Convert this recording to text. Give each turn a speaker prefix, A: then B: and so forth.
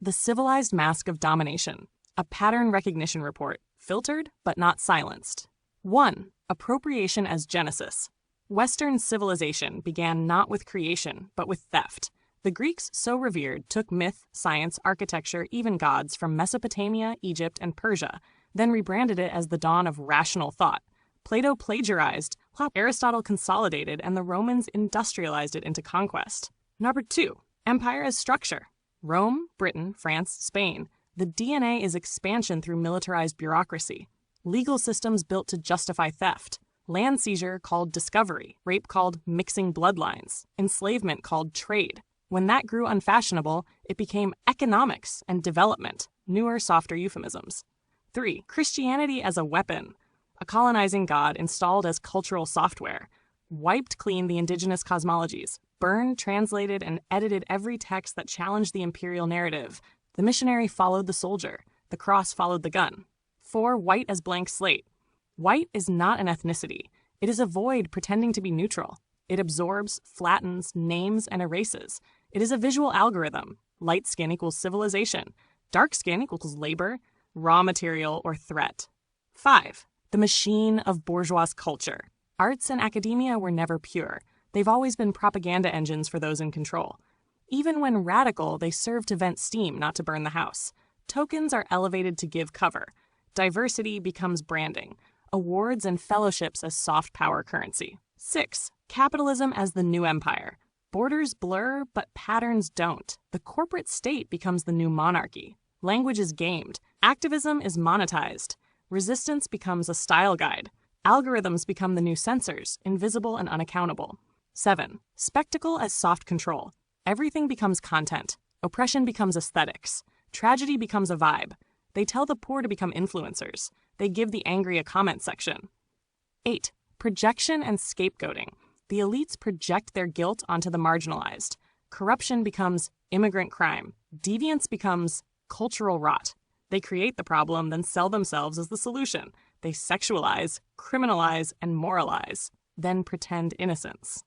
A: The Civilized Mask of Domination, a pattern recognition report, filtered but not silenced. 1. Appropriation as Genesis. Western civilization began not with creation, but with theft. The Greeks, so revered, took myth, science, architecture, even gods from Mesopotamia, Egypt, and Persia, then rebranded it as the dawn of rational thought. Plato plagiarized, Aristotle consolidated, and the Romans industrialized it into conquest. Number 2. Empire as structure. Rome, Britain, France, Spain. The DNA is expansion through militarized bureaucracy. Legal systems built to justify theft. Land seizure called discovery. Rape called mixing bloodlines. Enslavement called trade. When that grew unfashionable, it became economics and development, newer, softer euphemisms. 3. Christianity as a weapon. A colonizing god installed as cultural software. Wiped clean the indigenous cosmologies. Burned, translated, and edited every text that challenged the imperial narrative. The missionary followed the soldier. The cross followed the gun. 4. White as blank slate. White is not an ethnicity. It is a void pretending to be neutral. It absorbs, flattens, names, and erases. It is a visual algorithm. Light skin equals civilization. Dark skin equals labor, raw material, or threat. 5. The machine of bourgeois culture. Arts and academia were never pure. They've always been propaganda engines for those in control. Even when radical, they serve to vent steam, not to burn the house. Tokens are elevated to give cover. Diversity becomes branding. Awards and fellowships as soft power currency. 6. Capitalism as the new empire. Borders blur, but patterns don't. The corporate state becomes the new monarchy. Language is gamed. Activism is monetized. Resistance becomes a style guide. Algorithms become the new censors, invisible and unaccountable. 7. Spectacle as soft control. Everything becomes content. Oppression becomes aesthetics. Tragedy becomes a vibe. They tell the poor to become influencers. They give the angry a comment section. 8. Projection and scapegoating. The elites project their guilt onto the marginalized. Corruption becomes immigrant crime. Deviance becomes cultural rot. They create the problem, then sell themselves as the solution. They sexualize, criminalize, and moralize, then pretend innocence.